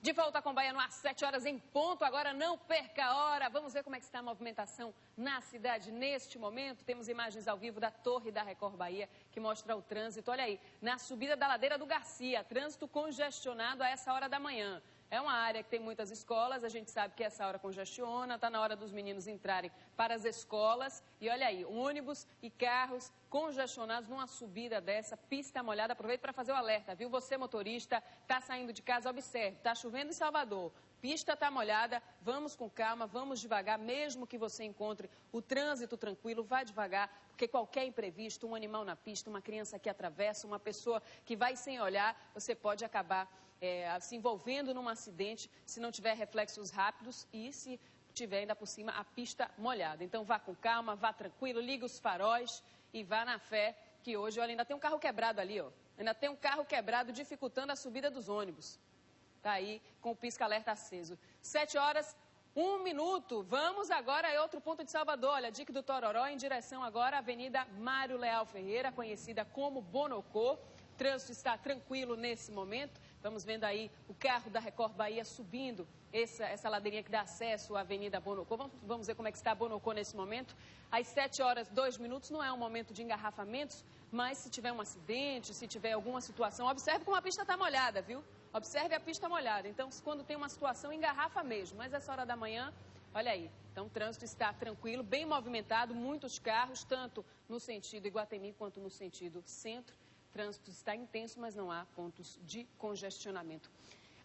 De volta com Bahia no ar, 7 horas em ponto. Agora não perca a hora. Vamos ver como é que está a movimentação na cidade neste momento. Temos imagens ao vivo da torre da Record Bahia que mostra o trânsito. Olha aí, na subida da ladeira do Garcia, trânsito congestionado a essa hora da manhã. É uma área que tem muitas escolas, a gente sabe que essa hora congestiona, está na hora dos meninos entrarem para as escolas. E olha aí, ônibus e carros congestionados numa subida dessa, pista molhada. Aproveita para fazer o alerta, viu? Você, motorista, está saindo de casa, observe, está chovendo em Salvador, pista está molhada, vamos com calma, vamos devagar, mesmo que você encontre o trânsito tranquilo, vá devagar, porque qualquer imprevisto, um animal na pista, uma criança que atravessa, uma pessoa que vai sem olhar, você pode acabar se envolvendo num acidente se não tiver reflexos rápidos e se tiver ainda por cima a pista molhada. Então vá com calma, vá tranquilo, liga os faróis e vá na fé que hoje, olha, ainda tem um carro quebrado ali, ó. Ainda tem um carro quebrado dificultando a subida dos ônibus. Tá aí com o pisca-alerta aceso. 7 horas, 1 minuto. Vamos agora a outro ponto de Salvador. Olha, Dique do Tororó em direção agora à Avenida Mário Leal Ferreira, conhecida como Bonocô. O trânsito está tranquilo nesse momento. Vamos vendo aí o carro da Record Bahia subindo essa ladeirinha que dá acesso à Avenida Bonocô. Vamos ver como é que está a Bonocô nesse momento. Às 7 horas, 2 minutos, não é um momento de engarrafamentos, mas se tiver um acidente, se tiver alguma situação, observe como a pista está molhada, viu? Observe a pista molhada. Então, quando tem uma situação, engarrafa mesmo. Mas essa hora da manhã, olha aí. Então, o trânsito está tranquilo, bem movimentado, muitos carros, tanto no sentido Iguatemi quanto no sentido centro. O trânsito está intenso, mas não há pontos de congestionamento.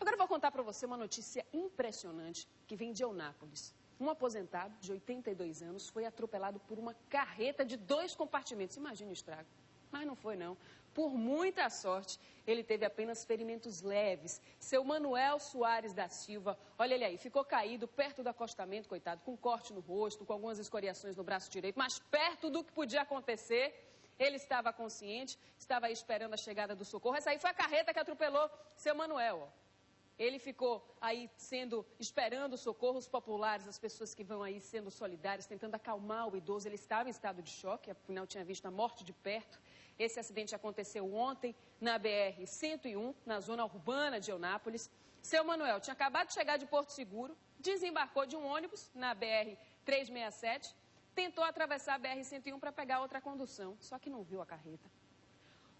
Agora eu vou contar para você uma notícia impressionante que vem de Eunápolis. Um aposentado de 82 anos foi atropelado por uma carreta de 2 compartimentos. Imagine o estrago. Mas não foi, não. Por muita sorte, ele teve apenas ferimentos leves. Seu Manuel Soares da Silva, olha ele aí, ficou caído perto do acostamento, coitado, com corte no rosto, com algumas escoriações no braço direito, mas perto do que podia acontecer. Ele estava consciente, estava aí esperando a chegada do socorro. Essa aí foi a carreta que atropelou seu Manuel, ó. Ele ficou aí esperando o socorro, os populares, as pessoas que vão aí sendo solidárias, tentando acalmar o idoso. Ele estava em estado de choque, afinal tinha visto a morte de perto. Esse acidente aconteceu ontem na BR-101, na zona urbana de Eunápolis. Seu Manuel tinha acabado de chegar de Porto Seguro, desembarcou de um ônibus na BR-367, tentou atravessar a BR-101 para pegar outra condução, só que não viu a carreta.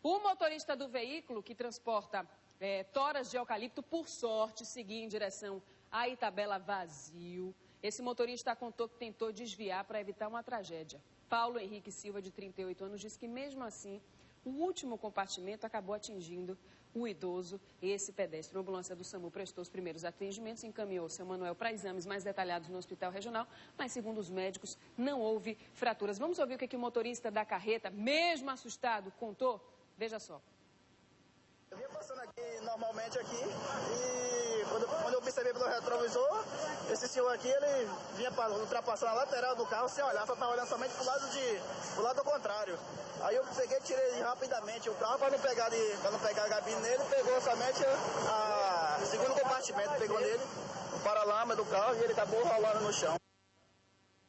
O motorista do veículo que transporta toras de eucalipto, por sorte, seguia em direção à Itabela vazio. Esse motorista contou que tentou desviar para evitar uma tragédia. Paulo Henrique Silva, de 38 anos, disse que mesmo assim, o último compartimento acabou atingindo o idoso e esse pedestre. A ambulância do SAMU prestou os primeiros atendimentos, encaminhou seu Manuel para exames mais detalhados no hospital regional, mas segundo os médicos, não houve fraturas. Vamos ouvir o que o motorista da carreta, mesmo assustado, contou? Veja só. Eu vinha passando aqui normalmente aqui e quando eu observei pelo retrovisor, esse senhor aqui, ele vinha ultrapassar a lateral do carro sem olhar, só estava olhando somente pro lado contrário. Aí eu peguei e tirei rapidamente o carro para não pegar a gabine nele, pegou somente a segundo compartimento, pegou nele, o paralama do carro e ele acabou rolando no chão.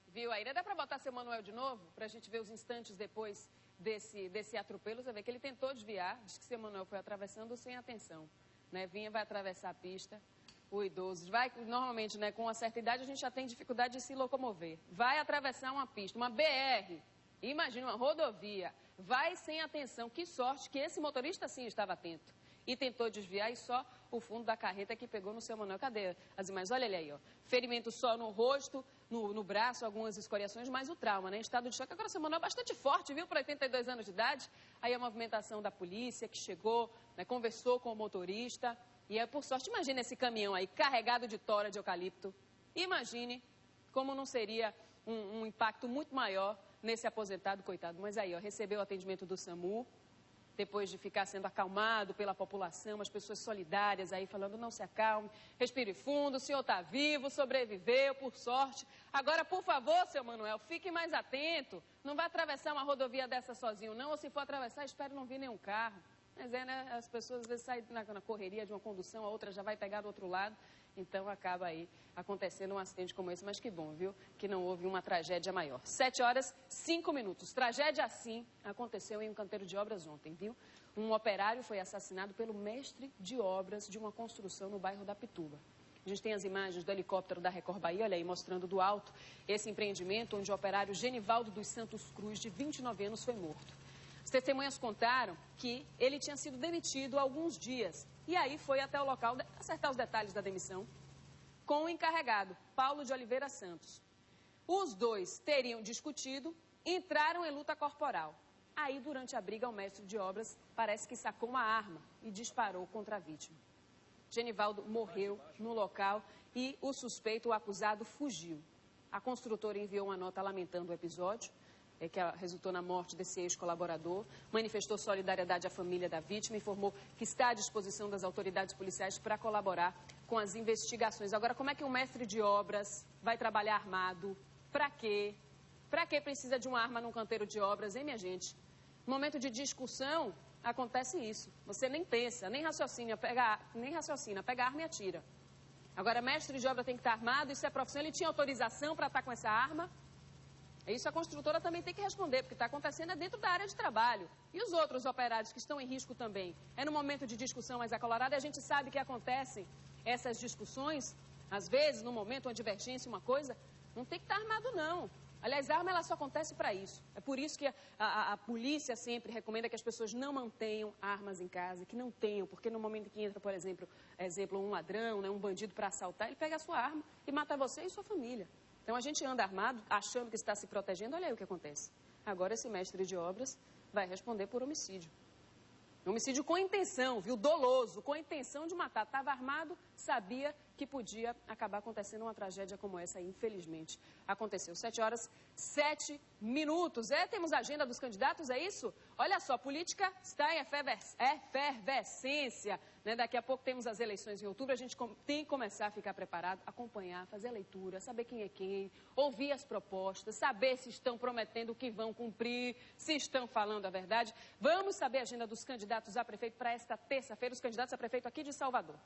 Viu aí? Dá para botar seu Manuel de novo, para a gente ver os instantes depois desse atropelo. Você vê que ele tentou desviar, diz que seu Manuel foi atravessando sem atenção, né? Vai atravessar a pista, o idoso normalmente, né, com uma certa idade a gente já tem dificuldade de se locomover. Vai atravessar uma pista, uma BR, imagina uma rodovia, vai sem atenção. Que sorte que esse motorista sim estava atento e tentou desviar e só o fundo da carreta que pegou no seu Manuel. Cadê as imagens? Olha ele aí, ó. Ferimento só no rosto, no braço, algumas escoriações, mas o trauma, né? Em estado de choque. Agora o seu Manuel é bastante forte, viu? Para 82 anos de idade. Aí a movimentação da polícia que chegou, né, conversou com o motorista. E aí, por sorte, imagine esse caminhão aí carregado de tora de eucalipto. Imagine como não seria um impacto muito maior nesse aposentado, coitado. Mas aí, ó, recebeu o atendimento do SAMU. Depois de ficar sendo acalmado pela população, as pessoas solidárias aí falando, não se acalme, respire fundo, o senhor está vivo, sobreviveu, por sorte. Agora, por favor, seu Manuel, fique mais atento, não vá atravessar uma rodovia dessa sozinho, não, ou se for atravessar, espere não vir nenhum carro. Mas né, as pessoas às vezes saem na correria de uma condução, a outra já vai pegar do outro lado, então acaba aí acontecendo um acidente como esse. Mas que bom, viu, que não houve uma tragédia maior. 7h05. Tragédia assim aconteceu em um canteiro de obras ontem, viu? Um operário foi assassinado pelo mestre de obras de uma construção no bairro da Pituba. A gente tem as imagens do helicóptero da Record Bahia, olha aí, mostrando do alto esse empreendimento onde o operário Genivaldo dos Santos Cruz, de 29 anos, foi morto. As testemunhas contaram que ele tinha sido demitido há alguns dias e aí foi até o local acertar os detalhes da demissão com o encarregado, Paulo de Oliveira Santos. Os dois teriam discutido, entraram em luta corporal. Aí, durante a briga, o mestre de obras parece que sacou uma arma e disparou contra a vítima. Genivaldo morreu no local e o suspeito, o acusado, fugiu. A construtora enviou uma nota lamentando o episódio, que resultou na morte desse ex-colaborador, manifestou solidariedade à família da vítima, informou que está à disposição das autoridades policiais para colaborar com as investigações. Agora, como é que um mestre de obras vai trabalhar armado? Para quê? Para que precisa de uma arma num canteiro de obras, hein, minha gente? No momento de discussão, acontece isso. Você nem pensa, nem raciocina, pega a arma e atira. Agora, mestre de obra tem que estar armado, isso é profissão, ele tinha autorização para estar com essa arma? Isso a construtora também tem que responder, porque está acontecendo dentro da área de trabalho. E os outros operários que estão em risco também? É no momento de discussão mais acalorada, a gente sabe que acontecem essas discussões, às vezes, no momento, uma divergência, uma coisa, não tem que estar armado, não. Aliás, a arma ela só acontece para isso. É por isso que a polícia sempre recomenda que as pessoas não mantenham armas em casa, que não tenham, porque no momento que entra, por exemplo, um ladrão, né, um bandido para assaltar, ele pega a sua arma e mata você e sua família. Então, a gente anda armado, achando que está se protegendo, olha aí o que acontece. Agora, esse mestre de obras vai responder por homicídio. Homicídio com intenção, viu? Doloso, com intenção de matar. Estava armado, sabia que podia acabar acontecendo uma tragédia como essa aí, infelizmente. Aconteceu. 7h07. Temos a agenda dos candidatos, é isso? Olha só, a política está em efervescência. Né? Daqui a pouco temos as eleições em outubro, a gente tem que começar a ficar preparado, acompanhar, fazer a leitura, saber quem é quem, ouvir as propostas, saber se estão prometendo o que vão cumprir, se estão falando a verdade. Vamos saber a agenda dos candidatos a prefeito para esta terça-feira, os candidatos a prefeito aqui de Salvador.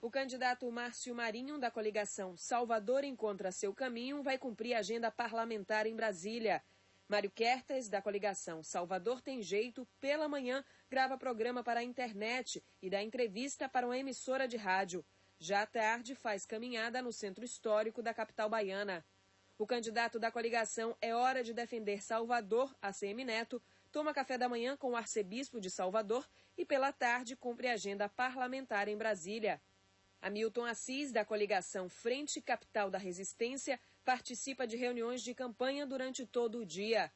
O candidato Márcio Marinho, da coligação Salvador Encontra Seu Caminho, vai cumprir a agenda parlamentar em Brasília. Mário Quertas, da coligação Salvador Tem Jeito, pela manhã, grava programa para a internet e dá entrevista para uma emissora de rádio. Já à tarde, faz caminhada no centro histórico da capital baiana. O candidato da coligação É Hora de Defender Salvador, ACM Neto, toma café da manhã com o arcebispo de Salvador e, pela tarde, cumpre a agenda parlamentar em Brasília. Hamilton Assis, da coligação Frente Capital da Resistência, participa de reuniões de campanha durante todo o dia.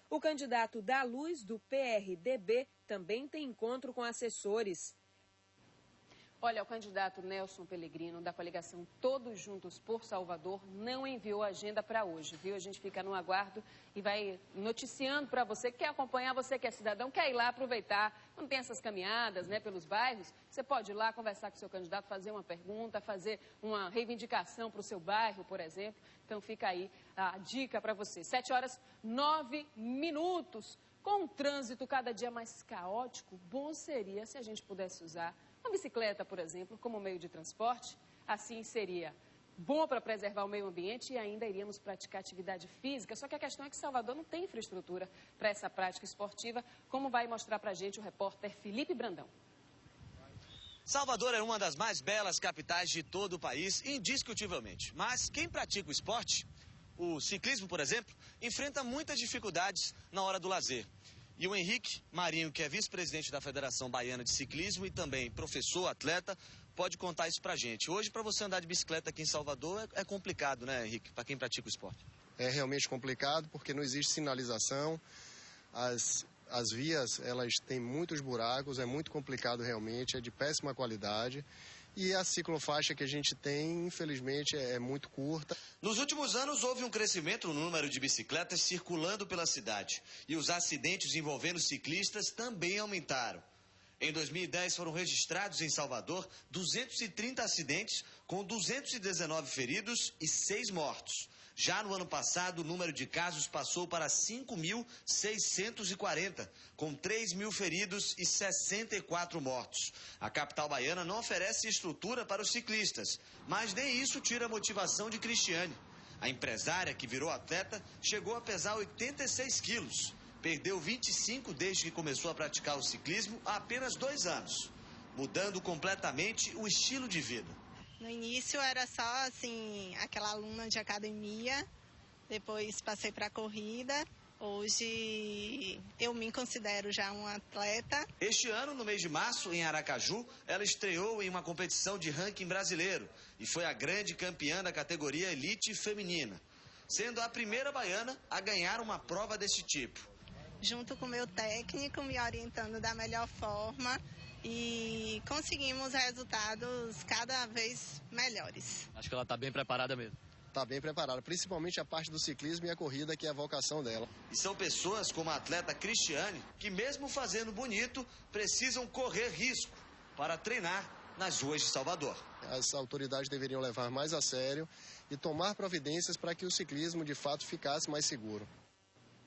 O candidato da Luz, do PRDB, também tem encontro com assessores. Olha, o candidato Nelson Pellegrino, da coligação Todos Juntos por Salvador, não enviou a agenda para hoje, viu? A gente fica no aguardo e vai noticiando para você que quer acompanhar, você que é cidadão, quer ir lá aproveitar. Quando tem essas caminhadas, né, pelos bairros, você pode ir lá conversar com o seu candidato, fazer uma pergunta, fazer uma reivindicação para o seu bairro, por exemplo. Então fica aí a dica para você. 7h09. Com um trânsito cada dia mais caótico, bom seria se a gente pudesse usar uma bicicleta, por exemplo, como meio de transporte. Assim seria bom para preservar o meio ambiente e ainda iríamos praticar atividade física. Só que a questão é que Salvador não tem infraestrutura para essa prática esportiva, como vai mostrar para a gente o repórter Felipe Brandão. Salvador é uma das mais belas capitais de todo o país, indiscutivelmente. Mas quem pratica o esporte, o ciclismo, por exemplo, enfrenta muitas dificuldades na hora do lazer. E o Henrique Marinho, que é vice-presidente da Federação Baiana de Ciclismo e também professor, atleta, pode contar isso pra gente. Hoje, para você andar de bicicleta aqui em Salvador, é complicado, né, Henrique, para quem pratica o esporte? É realmente complicado porque não existe sinalização, as vias, elas têm muitos buracos, é muito complicado realmente, é de péssima qualidade. E a ciclofaixa que a gente tem, infelizmente, é muito curta. Nos últimos anos, houve um crescimento no número de bicicletas circulando pela cidade. E os acidentes envolvendo ciclistas também aumentaram. Em 2010, foram registrados em Salvador 230 acidentes, com 219 feridos e 6 mortos. Já no ano passado, o número de casos passou para 5.640, com 3.000 feridos e 64 mortos. A capital baiana não oferece estrutura para os ciclistas, mas nem isso tira a motivação de Cristiane. A empresária, que virou atleta, chegou a pesar 86 quilos. Perdeu 25 desde que começou a praticar o ciclismo há apenas 2 anos, mudando completamente o estilo de vida. No início era só assim, aquela aluna de academia, depois passei para a corrida. Hoje eu me considero já uma atleta. Este ano, no mês de março, em Aracaju, ela estreou em uma competição de ranking brasileiro e foi a grande campeã da categoria elite feminina, sendo a primeira baiana a ganhar uma prova desse tipo. Junto com o meu técnico, me orientando da melhor forma, e conseguimos resultados cada vez melhores. Acho que ela está bem preparada mesmo. Está bem preparada, principalmente a parte do ciclismo e a corrida, que é a vocação dela. E são pessoas como a atleta Cristiane que, mesmo fazendo bonito, precisam correr risco para treinar nas ruas de Salvador. As autoridades deveriam levar mais a sério e tomar providências para que o ciclismo de fato ficasse mais seguro.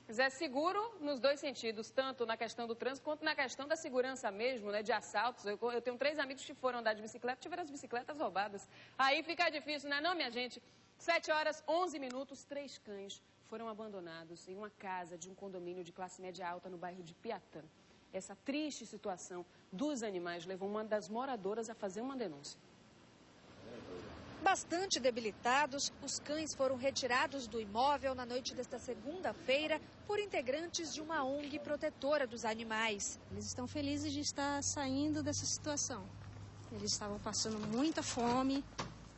Mas é seguro nos dois sentidos, tanto na questão do trânsito quanto na questão da segurança mesmo, né, de assaltos. Eu tenho 3 amigos que foram andar de bicicleta e tiveram as bicicletas roubadas. Aí fica difícil, não é não, minha gente? 7h11, 3 cães foram abandonados em uma casa de um condomínio de classe média alta no bairro de Piatã. Essa triste situação dos animais levou uma das moradoras a fazer uma denúncia. Bastante debilitados, os cães foram retirados do imóvel na noite desta segunda-feira por integrantes de uma ONG protetora dos animais. Eles estão felizes de estar saindo dessa situação. Eles estavam passando muita fome,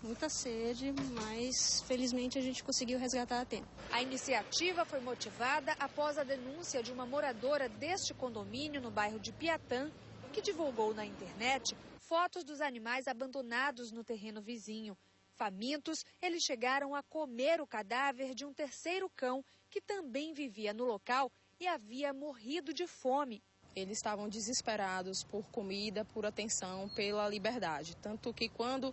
muita sede, mas felizmente a gente conseguiu resgatar a tempo. A iniciativa foi motivada após a denúncia de uma moradora deste condomínio no bairro de Piatã, que divulgou na internet fotos dos animais abandonados no terreno vizinho. Famintos, eles chegaram a comer o cadáver de um terceiro cão que também vivia no local e havia morrido de fome. Eles estavam desesperados por comida, por atenção, pela liberdade. Tanto que quando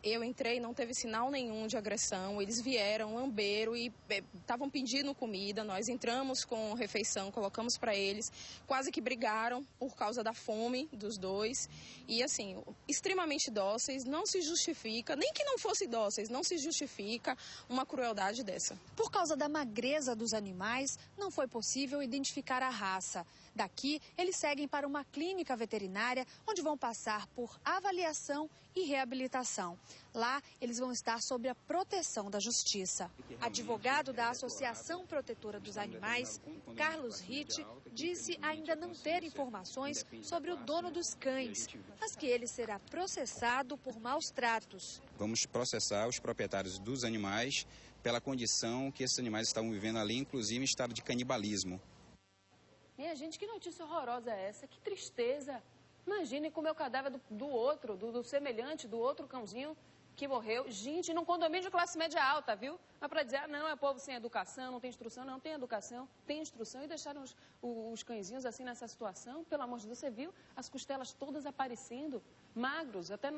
eu entrei não teve sinal nenhum de agressão. Eles vieram, lamberam e estavam pedindo comida. Nós entramos com refeição, colocamos para eles. Quase que brigaram por causa da fome dos dois. E assim, extremamente dóceis, não se justifica, nem que não fosse dóceis, não se justifica uma crueldade dessa. Por causa da magreza dos animais, não foi possível identificar a raça. Daqui, eles seguem para uma clínica veterinária, onde vão passar por avaliação e reabilitação. Lá, eles vão estar sob a proteção da Justiça. Advogado da Associação Protetora dos Animais, Carlos Ritt, disse ainda não ter informações sobre o dono dos cães, mas que ele será processado por maus tratos. Vamos processar os proprietários dos animais pela condição que esses animais estavam vivendo ali, inclusive em estado de canibalismo. Minha gente, que notícia horrorosa é essa? Que tristeza. Imagine comer o cadáver do semelhante, do outro cãozinho que morreu. Gente, num condomínio de classe média alta, viu? Mas para dizer, não, é povo sem educação, não tem instrução. Não, tem educação, tem instrução. E deixaram os cãezinhos assim nessa situação. Pelo amor de Deus, você viu as costelas todas aparecendo, magros, até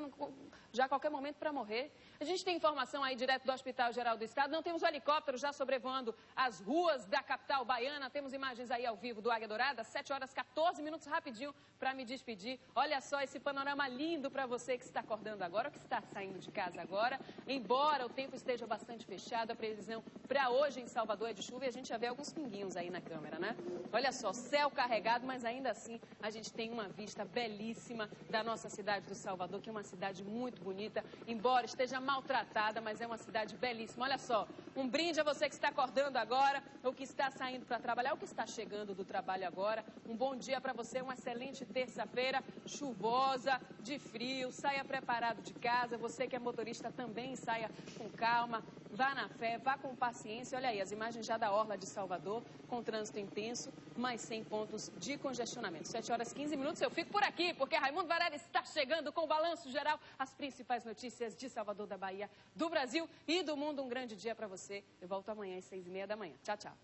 já a qualquer momento para morrer. A gente tem informação aí direto do Hospital Geral do Estado. Não temos um helicóptero já sobrevoando as ruas da capital baiana. Temos imagens aí ao vivo do Águia Dourada. 7h14, rapidinho para me despedir. Olha só esse panorama lindo para você que está acordando agora, que está saindo de casa agora. Embora o tempo esteja bastante fechado, a previsão para hoje em Salvador é de chuva e a gente já vê alguns pinguinhos aí na câmera, né? Olha só, céu carregado, mas ainda assim a gente tem uma vista belíssima da nossa cidade do Salvador, que é uma cidade muito bonita, embora esteja maltratada, mas é uma cidade belíssima. Olha só, um brinde a você que está acordando agora, ou que está saindo para trabalhar, ou que está chegando do trabalho agora. Um bom dia para você, uma excelente terça-feira, chuvosa, de frio, saia preparado de casa. Você que é motorista também saia com calma, vá na fé, vá com paciência. Olha aí, as imagens já da orla de Salvador, com trânsito intenso, mas sem pontos de congestionamento. 7h15, eu fico por aqui, porque Raimundo Varela está chegando com o balanço geral, as principais notícias de Salvador, da Bahia, do Brasil e do mundo. Um grande dia para você. Eu volto amanhã às 6h30 da manhã. Tchau, tchau.